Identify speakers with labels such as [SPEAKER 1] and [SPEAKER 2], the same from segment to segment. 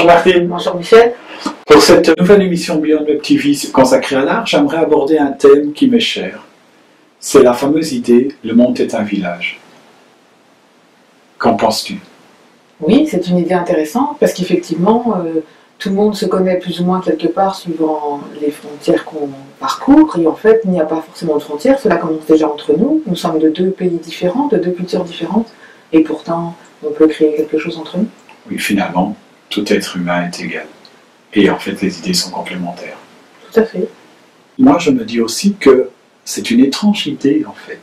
[SPEAKER 1] Bonjour Martine.
[SPEAKER 2] Bonjour Michel.
[SPEAKER 1] Pour cette nouvelle émission Beyond Web TV consacrée à l'art, j'aimerais aborder un thème qui m'est cher. C'est la fameuse idée « Le monde est un village ». Qu'en penses-tu?
[SPEAKER 2] Oui, c'est une idée intéressante parce qu'effectivement, tout le monde se connaît plus ou moins quelque part suivant les frontières qu'on parcourt. Et en fait, il n'y a pas forcément de frontières. Cela commence déjà entre nous. Nous sommes de deux pays différents, de deux cultures différentes. Et pourtant, on peut créer quelque chose entre nous.
[SPEAKER 1] Oui, finalement, tout être humain est égal. Et en fait, les idées sont complémentaires.
[SPEAKER 2] Tout à fait.
[SPEAKER 1] Moi, je me dis aussi que c'est une étrange idée, en fait,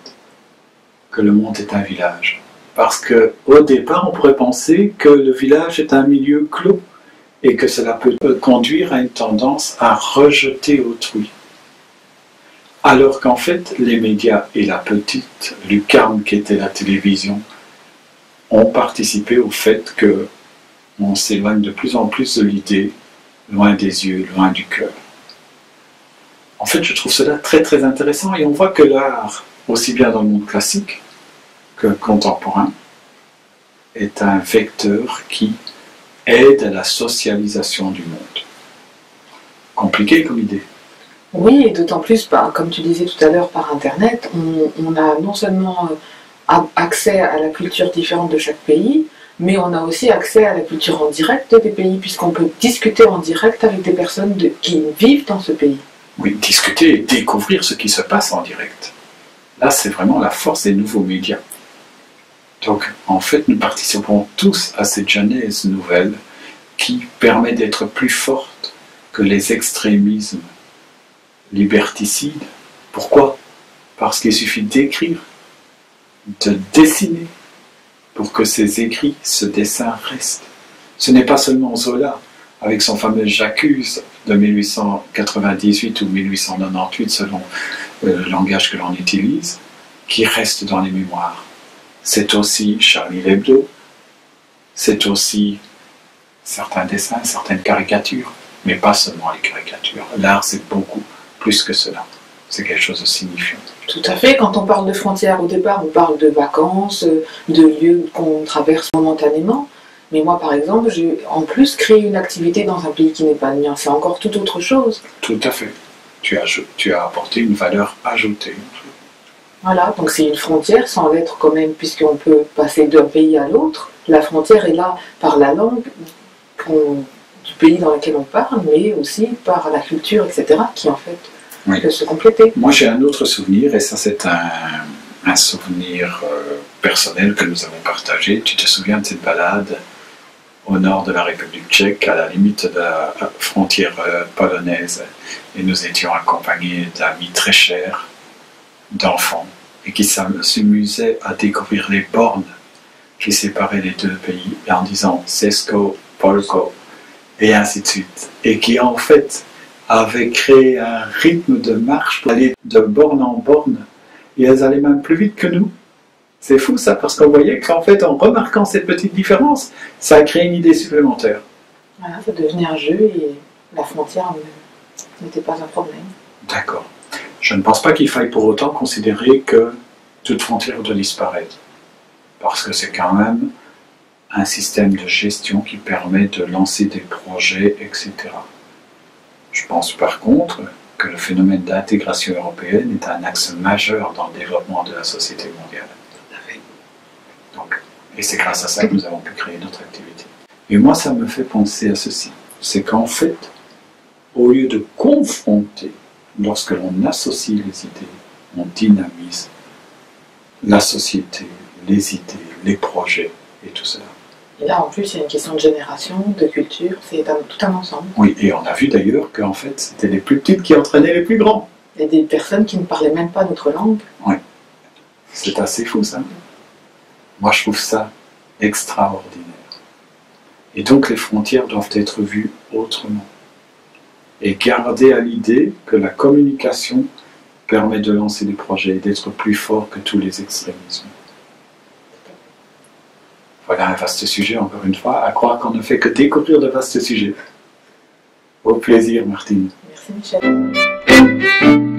[SPEAKER 1] que le monde est un village. Parce qu'au départ, on pourrait penser que le village est un milieu clos et que cela peut conduire à une tendance à rejeter autrui. Alors qu'en fait, les médias et la petite lucarne qui était la télévision ont participé au fait qu'on s'éloigne de plus en plus de l'idée, loin des yeux, loin du cœur. En fait, je trouve cela très très intéressant et on voit que l'art, aussi bien dans le monde classique que contemporain, est un vecteur qui aide à la socialisation du monde. Compliqué comme idée.
[SPEAKER 2] Oui, et d'autant plus, comme tu disais tout à l'heure, par Internet, on a non seulement accès à la culture différente de chaque pays, mais on a aussi accès à la culture en direct des pays, puisqu'on peut discuter en direct avec des personnes qui vivent dans ce pays.
[SPEAKER 1] Oui, discuter et découvrir ce qui se passe en direct. Là, c'est vraiment la force des nouveaux médias. Donc, en fait, nous participons tous à cette genèse nouvelle qui permet d'être plus forte que les extrémismes liberticides. Pourquoi? Parce qu'il suffit d'écrire, de dessiner, pour que ces écrits, ce dessin reste. Ce n'est pas seulement Zola, avec son fameux J'accuse de 1898 ou 1898, selon le langage que l'on utilise, qui reste dans les mémoires. C'est aussi Charlie Hebdo, c'est aussi certains dessins, certaines caricatures, mais pas seulement les caricatures. L'art, c'est beaucoup plus que cela. C'est quelque chose de signifiant.
[SPEAKER 2] Tout à fait. Quand on parle de frontières, au départ, on parle de vacances, de lieux qu'on traverse momentanément. Mais moi, par exemple, j'ai en plus créé une activité dans un pays qui n'est pas le mien. C'est encore tout autre chose.
[SPEAKER 1] Tout à fait. Tu as apporté une valeur ajoutée.
[SPEAKER 2] Voilà, donc c'est une frontière sans l'être quand même, puisqu'on peut passer d'un pays à l'autre. La frontière est là par la langue du pays dans lequel on parle, mais aussi par la culture, etc., qui en fait peut se compléter.
[SPEAKER 1] Moi j'ai un autre souvenir, et ça c'est un souvenir personnel que nous avons partagé. Tu te souviens de cette balade au nord de la République tchèque, à la limite de la frontière polonaise, et nous étions accompagnés d'amis très chers, d'enfants, et qui s'amusaient à découvrir les bornes qui séparaient les deux pays, et en disant Česko, Polsko, et ainsi de suite, et qui en fait avaient créé un rythme de marche pour aller de borne en borne, et elles allaient même plus vite que nous. C'est fou ça, parce qu'on voyait qu'en fait, en remarquant cette petite différence, ça a créé une idée supplémentaire.
[SPEAKER 2] Voilà, ça devenait un jeu, et la frontière n'était pas un problème.
[SPEAKER 1] D'accord. Je ne pense pas qu'il faille pour autant considérer que toute frontière doit disparaître, parce que c'est quand même un système de gestion qui permet de lancer des projets, etc. Je pense par contre que le phénomène d'intégration européenne est un axe majeur dans le développement de la société mondiale. Donc, et c'est grâce à ça que nous avons pu créer notre activité. Et moi, ça me fait penser à ceci, c'est qu'en fait, au lieu de confronter, lorsque l'on associe les idées, on dynamise la société, les idées, les projets et tout cela.
[SPEAKER 2] Et là, en plus, il y a une question de génération, de culture, c'est tout un ensemble.
[SPEAKER 1] Oui, et on a vu d'ailleurs qu'en fait, c'était les plus petites qui entraînaient les plus grands.
[SPEAKER 2] Et des personnes qui ne parlaient même pas notre langue.
[SPEAKER 1] Oui, c'est assez fou ça. Moi, je trouve ça extraordinaire. Et donc, les frontières doivent être vues autrement. Et garder à l'idée que la communication permet de lancer des projets et d'être plus fort que tous les extrémismes. Voilà un vaste sujet, encore une fois, à croire qu'on ne fait que découvrir de vastes sujets. Au plaisir, Martine.
[SPEAKER 2] Merci, Michel.